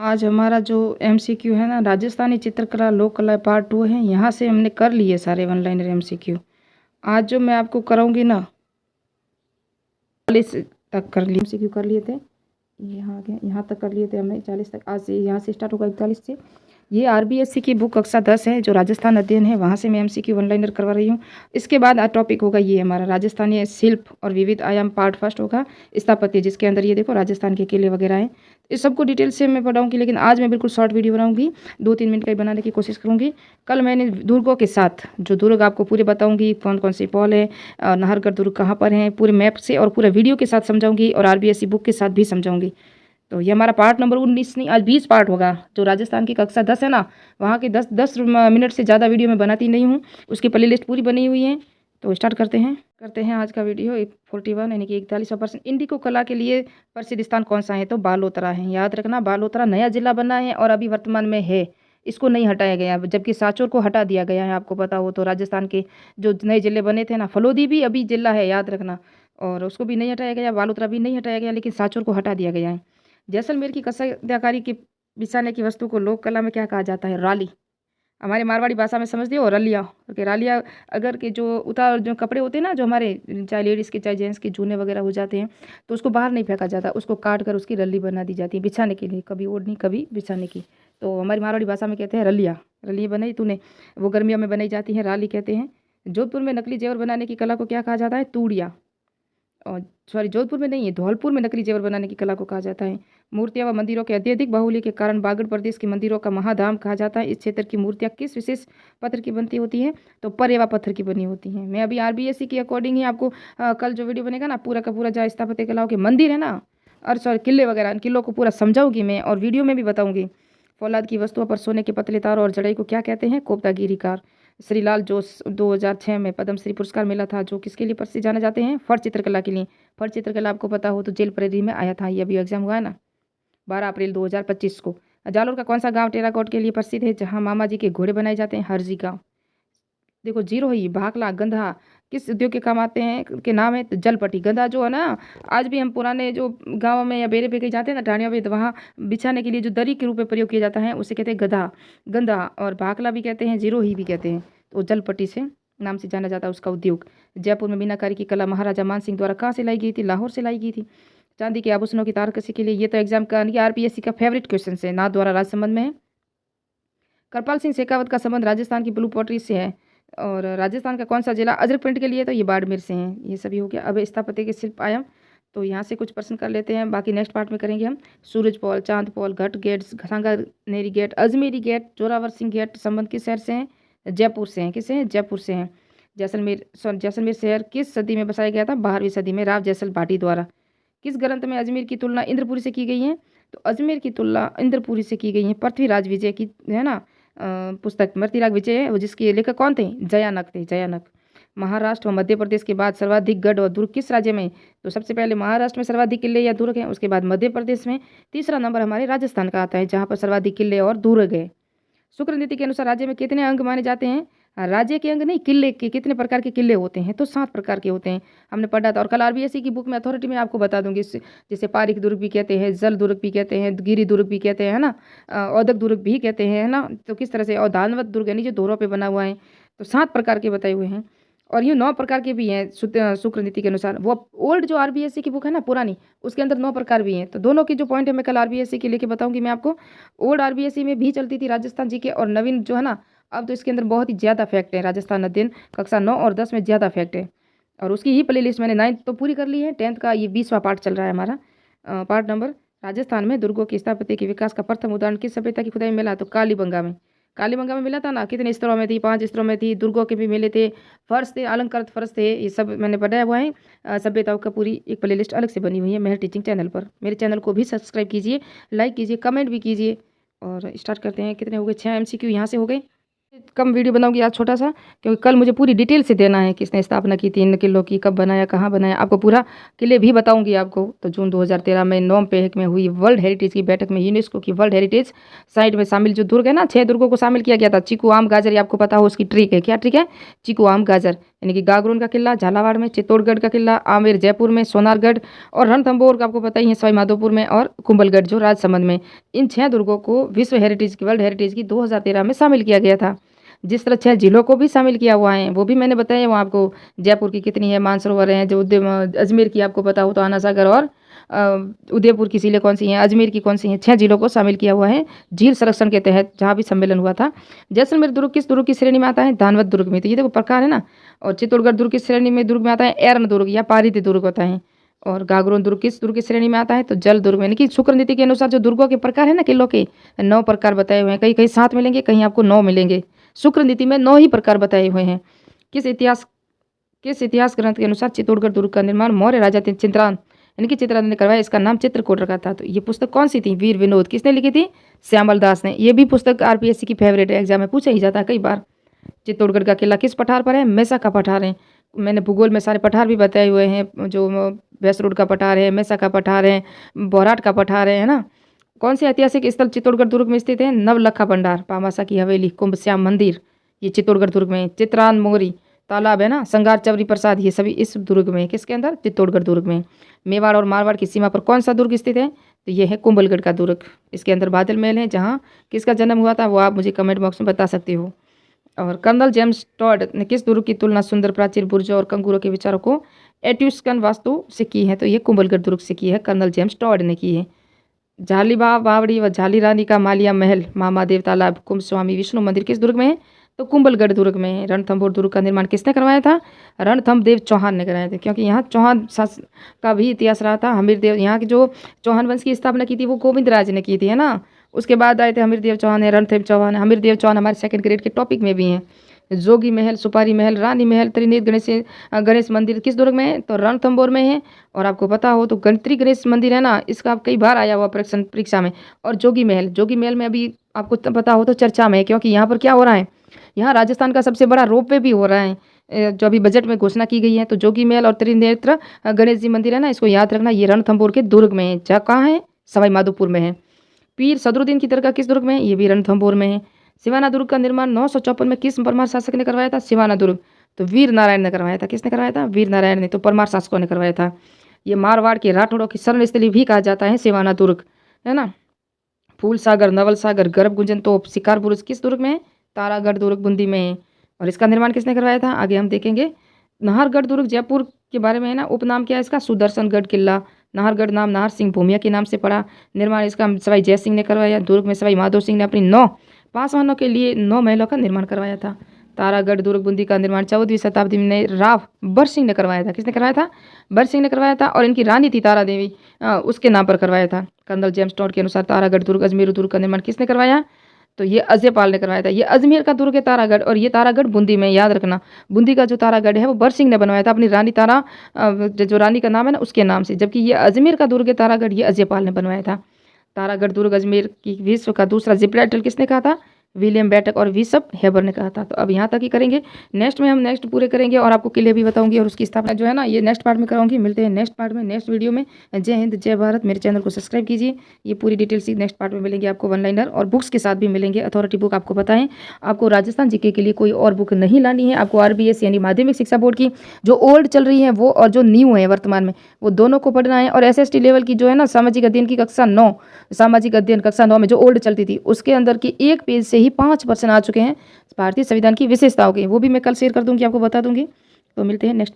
आज हमारा जो एमसीक्यू है ना, राजस्थानी चित्रकला लोक कला पार्ट 2 है। यहाँ से हमने कर लिए सारे वन लाइनर एमसीक्यू। आज जो मैं आपको कराऊंगी ना, 40 तक कर लिए एमसीक्यू कर लिए थे। यहाँ आ गया, यहाँ तक कर लिए थे हमने 40 तक। आज से यहाँ से स्टार्ट होगा 41 से। ये आरबीएससी की बुक कक्षा 10 है, जो राजस्थान अध्ययन है, वहाँ से मैं एमसीक्यू वन लाइनर करवा रही हूँ। इसके बाद आज टॉपिक होगा ये हमारा राजस्थानी शिल्प और विविध आयाम पार्ट फर्स्ट होगा स्थापत्य, जिसके अंदर ये देखो राजस्थान के किले वगैरह हैं। इस सबको डिटेल से मैं पढ़ाऊंगी, लेकिन आज मैं बिल्कुल शॉर्ट वीडियो बनाऊंगी, 2-3 मिनट का ही बनाने की कोशिश करूंगी। कल मैंने दुर्गों के साथ जो दुर्ग आपको पूरे बताऊंगी, कौन कौन से पॉल है, नाहरगढ़ दुर्ग कहाँ पर है, पूरे मैप से और पूरे वीडियो के साथ समझाऊंगी, और आरबीएससी बुक के साथ भी समझाऊंगी। तो ये हमारा पार्ट नंबर 19 नहीं, आज 20 पार्ट होगा। जो राजस्थान की कक्षा 10 है ना, वहाँ के 10 मिनट से ज़्यादा वीडियो मैं बनाती नहीं हूँ। उसकी प्ले लिस्ट पूरी बनी हुई है। तो स्टार्ट करते हैं आज का वीडियो। 41 यानी कि 41% इंडिको कला के लिए प्रसिद्ध स्थान कौन सा है? तो बालोतरा है। याद रखना, बालोतरा नया जिला बना है और अभी वर्तमान में है। इसको नहीं हटाया गया, जबकि सांचौर को हटा दिया गया है। आपको पता हो तो राजस्थान के जो नए जिले बने थे ना, फलोदी भी अभी जिला है, याद रखना, और उसको भी नहीं हटाया गया। बालोतरा भी नहीं हटाया गया, लेकिन सांचौर को हटा दिया गया है। जैसलमेर की कलाकारी की बिछाने की वस्तु को लोक कला में क्या कहा जाता है? राली। हमारे मारवाड़ी भाषा में समझते हो, रलिया। क्योंकि रालिया अगर के जो उतार जो कपड़े होते हैं ना, जो हमारे चाहे लेडीज़ के चाहे जेंट्स के जूने वगैरह हो जाते हैं, तो उसको बाहर नहीं फेंका जाता, उसको काट कर उसकी रली बना दी जाती है बिछाने के लिए, कभी ओढ़नी कभी बिछाने की। तो हमारी मारवाड़ी भाषा में कहते हैं रलिया। रलिया बनाई तूने, वो गर्मियों में बनाई जाती है, राली कहते हैं। जोधपुर में नकली जेवर बनाने की कला को क्या कहा जाता है? तूड़िया। और सॉरी, जोधपुर में नहीं है, धौलपुर में नकली जेवर बनाने की कला को कहा जाता है। मूर्तियां व मंदिरों के अत्यधिक बाहुल्य के कारण बागड़ प्रदेश के मंदिरों का महाधाम कहा जाता है। इस क्षेत्र की मूर्तियां किस विशेष पत्थर की बनती होती हैं? तो परेवा पत्थर की बनी होती हैं। मैं अभी आरबीएससी की अकॉर्डिंग ही आपको कल जो वीडियो बनेगा ना, पूरा का पूरा जहाँ स्थापत्य कलाओं के मंदिर है ना, और सॉरी किले वगैरह, इन किलों को पूरा समझाऊंगी मैं, और वीडियो में भी बताऊंगी। फौलाद की वस्तुओं पर सोने के पतले तार और जड़ई को क्या कहते हैं? कोप्तागिरीकार। श्रीलाल जोश 2006 में पद्मश्री पुरस्कार मिला था, जो किसके लिए प्रसिद्ध जाने जाते हैं? फट चित्रकला के लिए। फट चित्रकला आपको पता हो तो जेल प्रेरी में आया था, ये अभी एग्जाम हुआ है ना, 12 अप्रैल 2025 को। जालोर का कौन सा गांव टेराकोट के लिए प्रसिद्ध है, जहां मामा जी के घोड़े बनाए जाते हैं? हरजी गांव। देखो जीरो ही, भाखला, गंधा किस उद्योग के काम आते हैं के नाम है? तो जलपटी। गंधा जो है ना, आज भी हम पुराने जो गाँव में या बेरे पे कहीं जाते हैं ना, ढाणियों में, तो वहाँ बिछाने के लिए जो दरी के रूप में प्रयोग किया जाता है, उसे कहते हैं गधा, गंधा। और भाखला भी कहते हैं, जीरो ही भी कहते हैं। तो जलपटी से नाम से जाना जाता है उसका उद्योग। जयपुर में मीनाकारी की कला महाराजा मानसिंह द्वारा कहाँ से लाई गई थी? लाहौर से लाई गई थी। चांदी के आभूषणों की तारकसी के लिए, ये तो एग्जाम का आरपीएससी का फेवरेट क्वेश्चन है, नाथ द्वारा राजसमंद में है। करपाल सिंह शेखावत का संबंध राजस्थान की ब्लू पॉटरी से है। और राजस्थान का कौन सा जिला अजरक प्रिंट के लिए? तो ये बाड़मेर से हैं। ये सभी हो गया। अब स्थापत्य के शिल्प आयाम, तो यहाँ से कुछ प्रश्न कर लेते हैं, बाकी नेक्स्ट पार्ट में करेंगे हम। Suraj Pol, Chand Pol, Ghat gate, Sanganeri gate, Ajmeri gate, Zorawar Singh gate संबंध किस शहर से हैं? जयपुर से हैं। किसे हैं? जयपुर से हैं। जैसलमेर शहर किस सदी में बसाया गया था? 12वीं सदी में राव जैसल भाटी द्वारा। किस ग्रंथ में अजमेर की तुलना इंद्रपुरी से की गई है? तो अजमेर की तुलना इंद्रपुरी से की गई है पृथ्वीराज विजय की, है ना, पुस्तक पृथ्वीराज विजय है, वो जिसके लेखक कौन थे? जयानक थे, जयानक। महाराष्ट्र व मध्य प्रदेश के बाद सर्वाधिक गढ़ और दुर्ग किस राज्य में? तो सबसे पहले महाराष्ट्र में सर्वाधिक किले या दुर्ग हैं, उसके बाद मध्य प्रदेश में, तीसरा नंबर हमारे राजस्थान का आता है, जहाँ पर सर्वाधिक किले और दुर्ग है। शुक्र नीति के अनुसार राज्य में कितने अंग माने जाते हैं? राज्य के अंग नहीं, किले के। कितने प्रकार के किले होते हैं? तो 7 प्रकार के होते हैं, हमने पढ़ा था। और कल आरबीएससी की बुक में अथॉरिटी में आपको बता दूंगी, जैसे पारिक दुर्ग भी कहते हैं, जल दुर्ग भी कहते हैं, गिरी दुर्ग भी कहते हैं, है ना, औदक दुर्ग भी कहते हैं, है ना। तो किस तरह से, और दानवत दुर्ग यानी जो दोहरों पे बना हुआ है। तो 7 प्रकार के बताए हुए हैं, और ये 9 प्रकार के भी हैं शुक्र नीति के अनुसार। वो ओल्ड जो आरबीएससी की बुक है ना, पुरानी, उसके अंदर 9 प्रकार भी हैं। तो दोनों की जो पॉइंट है मैं कल आरबीएससी की लेके बताऊंगी मैं आपको। ओल्ड आरबीएससी में भी चलती थी राजस्थान जी के, और नवीन जो है ना, अब तो इसके अंदर बहुत ही ज़्यादा फैक्ट है। राजस्थान अध्ययन कक्षा 9 और 10 में ज़्यादा फैक्ट है, और उसकी ही प्ले लिस्ट मैंने 9th तो पूरी कर ली है, 10th का ये 20वां पार्ट चल रहा है हमारा। पार्ट नंबर, राजस्थान में दुर्गों की स्थापत्य के विकास का प्रथम उदाहरण किस सभ्यता की खुदाई में मिला? तो कालीबंगा में। कालीबंगा में मिला था ना। कितने स्तरों में थी? 5 स्तरों में थी। दुर्गों के भी मिले थे, फर्श थे, अलंकृत फर्श थे, ये सब मैंने बताया हुआ है। सभ्यताओं का पूरी एक प्ले लिस्ट अलग से बनी हुई है मेहर टीचिंग चैनल पर। मेरे चैनल को भी सब्सक्राइब कीजिए, लाइक कीजिए, कमेंट भी कीजिए। और स्टार्ट करते हैं। कितने हो गए? 6 एमसीक्यू यहाँ से हो गए। कम वीडियो बनाऊंगी आज, छोटा सा, क्योंकि कल मुझे पूरी डिटेल से देना है, किसने स्थापना की 3 किलों की, कब बनाया, कहाँ बनाया, आपको पूरा किले भी बताऊंगी आपको। तो जून 2013 में नोमपेक में हुई वर्ल्ड हेरिटेज की बैठक में यूनेस्को की वर्ल्ड हेरिटेज साइट में शामिल जो दुर्ग है ना, 6 दुर्गों को शामिल किया गया था। चीकू, आम, गाजर, ये आपको पता हो उसकी ट्रिक है। क्या ट्रिक है? चीकू, आम, गाजर, यानी कि गागरोन का किला झालावाड़ में, चित्तौड़गढ़ का किला आमेर जयपुर में, सोनारगढ़ और रणथंभौर का आपको पता ही है सवाई माधोपुर में, और कुंभलगढ़ जो राजसमंद में। इन 6 दुर्गों को विश्व हेरिटेज की वर्ल्ड हेरिटेज की 2013 में शामिल किया गया था। जिस तरह 6 झीलों को भी शामिल किया हुआ है वो भी मैंने बताया वहाँ आपको। जयपुर की कितनी है, मानसरोवर हैं, जो अजमेर की आपको पता हो तो आना सागर, और उदयपुर की झीलें कौन सी हैं, अजमेर की कौन सी हैं, 6 झीलों को शामिल किया हुआ है झील संरक्षण के तहत जहाँ भी सम्मेलन हुआ था। जैसलमेर दुर्ग किस दुर्ग की श्रेणी में आता है, धानवद दुर्ग में, तो ये देखो प्रकार है ना। और चित्तौड़गढ़ दुर्ग किस श्रेणी में दुर्ग में आता है, एरन दुर्ग या पारित दुर्ग होता है। और गागरोन दुर्ग किस दुर्ग की श्रेणी में आता है, तो जल दुर्ग में। यानी कि शुक्र नीति के अनुसार जो दुर्गों के प्रकार है ना, किलों के 9 प्रकार बताए हुए हैं, कहीं कहीं 7 मिलेंगे, कहीं आपको 9 मिलेंगे। शुक्र नीति में 9 ही प्रकार बताए हुए हैं। किस इतिहास ग्रंथ के अनुसार चित्तौड़गढ़ दुर्ग का निर्माण मौर्य राजा चित्रान यानी कि चित्रान ने करवाया, इसका नाम चित्रकूट रखा था। तो ये पुस्तक कौन सी थी, वीर विनोद, किसने लिखी थी, श्यामल दास ने। ये भी पुस्तक आरपीएससी की फेवरेट है, एग्जाम में पूछा ही जाता है कई बार। चित्तौड़गढ़ का किला किस पठार पर है, मेसा का पठार है। मैंने भूगोल में सारे पठार भी बताए हुए हैं, जो वेस्ट रोड का पठार है, मेसा का पठार है, बोराट का पठार है ना। कौन से ऐतिहासिक स्थल चित्तौड़गढ़ दुर्ग में स्थित है, नवलखा भंडार, पामासा की हवेली, कुंभ श्याम मंदिर, ये चित्तौड़गढ़ दुर्ग में। चित्रान मोरी तालाब है ना, संगार चवरी प्रसाद, ये सभी इस दुर्ग में, किसके अंदर, चित्तौड़गढ़ दुर्ग में। मेवाड़ और मारवाड़ की सीमा पर कौन सा दुर्ग स्थित है, तो ये है कुंभलगढ़ का दुर्ग। इसके अंदर बादल महल है, जहाँ किसका जन्म हुआ था वो आप मुझे कमेंट बॉक्स में बता सकते हो। और कर्नल जेम्स टॉड ने किस दुर्ग की तुलना सुंदर प्राचीर बुर्जों और कंगूरों के विचारों को एट्यूस्कन वास्तु से की है, तो ये कुंभलगढ़ दुर्ग से की है, कर्नल जेम्स टॉड ने की है। झालीबाग बावड़ी व झाली रानी का मालिया महल, महादेव तालाब, कुंभ स्वामी विष्णु मंदिर किस दुर्ग में है, तो कुंभलगढ़ दुर्ग में है। रणथंभौर दुर्ग का निर्माण किसने करवाया था, रणथंभदेव चौहान ने कराया था, क्योंकि यहाँ चौहान का भी इतिहास रहा था। हमीरदेव, यहाँ की जो चौहान वंश की स्थापना की थी वो गोविंद राज ने की थी, है ना। उसके बाद आए थे हमीरदेव चौहान है, रणथंभ चौहान है। हमीरदेव चौहान हमारे 2nd ग्रेड के टॉपिक में भी हैं। जोगी महल, सुपारी महल, रानी महल, त्रिनेत्र गणेश मंदिर किस दुर्ग में है, तो रणथंभौर में है। और आपको पता हो तो गणत्री गणेश मंदिर है ना, इसका आप कई बार आया हुआ परीक्षा में। और जोगी महल में अभी आपको पता हो तो चर्चा में है, क्योंकि यहाँ पर क्या हो रहा है, यहाँ राजस्थान का सबसे बड़ा रोपवे भी हो रहा है, जो अभी बजट में घोषणा की गई है। तो जोगी महल और त्रिनेत्र गणेश जी मंदिर है ना, इसको याद रखना, ये रणथंभौर के दुर्ग में है। जहाँ कहाँ है, सवाई माधोपुर में है। पीर सदरुद्दीन की दरगाह किस दुर्ग में है, ये भी रणथंभौर में है। सिवाना दुर्ग का निर्माण 954 में किस परमार शासक ने करवाया था, सिवाना दुर्ग, तो वीर नारायण ने करवाया था। किसने करवाया था, वीर नारायण ने, तो परमार शासकों ने करवाया था। ये मारवाड़ के राठौड़ों की शरण स्थली भी कहा जाता है सिवाना दुर्ग, है ना। फूल सागर, नवल सागर, गर्भ गुंजन तोप, शिकार बुरुज किस दुर्ग में है, तारागढ़ दुर्ग बूंदी में है। और इसका निर्माण किसने करवाया था, आगे हम देखेंगे। नाहरगढ़ दुर्ग जयपुर के बारे में है ना, उपनाम क्या है इसका, सुदर्शनगढ़ किला। नाहरगढ़ नाम नाहर सिंह भूमिया के नाम से पड़ा। निर्माण इसका सवाई जय सिंह ने करवाया। दुर्ग में सवाई माधो सिंह ने अपनी 9 पासवानों के लिए 9 महलों का निर्माण करवाया था। तारागढ़ दुर्ग बूंदी का निर्माण 14वीं शताब्दी में राव बर सिंह ने करवाया था। किसने करवाया था, बर सिंह ने करवाया था। और इनकी रानी थी तारा देवी, उसके नाम पर करवाया था। कर्नल जेम्स टॉड के अनुसार तारागढ़ दुर्ग अजमेर दुर्ग का निर्माण किसने करवाया, तो ये अजयपाल ने करवाया था। ये अजमेर का दुर्ग है तारागढ़, और ये तारागढ़ बूंदी में, याद रखना। बूंदी का जो तारागढ़ है वो बर सिंह ने बनवाया था अपनी रानी तारा, जो रानी का नाम है ना उसके नाम से। जबकि ये अजमेर का दुर्ग है तारागढ़, ये अजयपाल ने बनवाया था। तारागढ़ दुर्ग अजमेर की विश्व का दूसरा जिब्राल्टर किसने कहा था, विलियम बैटक और विशप हेबर ने कहा था। तो अब यहाँ तक ही करेंगे, नेक्स्ट में हम नेक्स्ट पूरे करेंगे और आपको किले भी बताऊंगी और उसकी स्थापना जो है ना ये नेक्स्ट पार्ट में कराऊंगी। मिलते हैं नेक्स्ट पार्ट में, नेक्स्ट वीडियो में। जय हिंद, जय भारत। मेरे चैनल को सब्सक्राइब कीजिए। ये पूरी डिटेल्स नेक्स्ट पार्ट में मिलेंगे आपको, वन लाइनर और बुक्स के साथ भी मिलेंगे। अथॉरिटी बुक आपको पता है, आपको राजस्थान जीके के लिए कोई और बुक नहीं लानी है। आपको RBS यानी माध्यमिक शिक्षा बोर्ड की जो ओल्ड चल रही है वो और जो न्यू है वर्तमान में, वो दोनों को पढ़ना है। और SST लेवल की जो है ना सामाजिक अध्ययन की कक्षा 9, सामाजिक अध्ययन कक्षा 9 में जो ओल्ड चलती थी उसके अंदर की एक पेज से ही 5% आ चुके हैं भारतीय संविधान की विशेषताओं के, वो भी मैं कल शेयर कर दूंगी, आपको बता दूंगी। तो मिलते हैं नेक्स्ट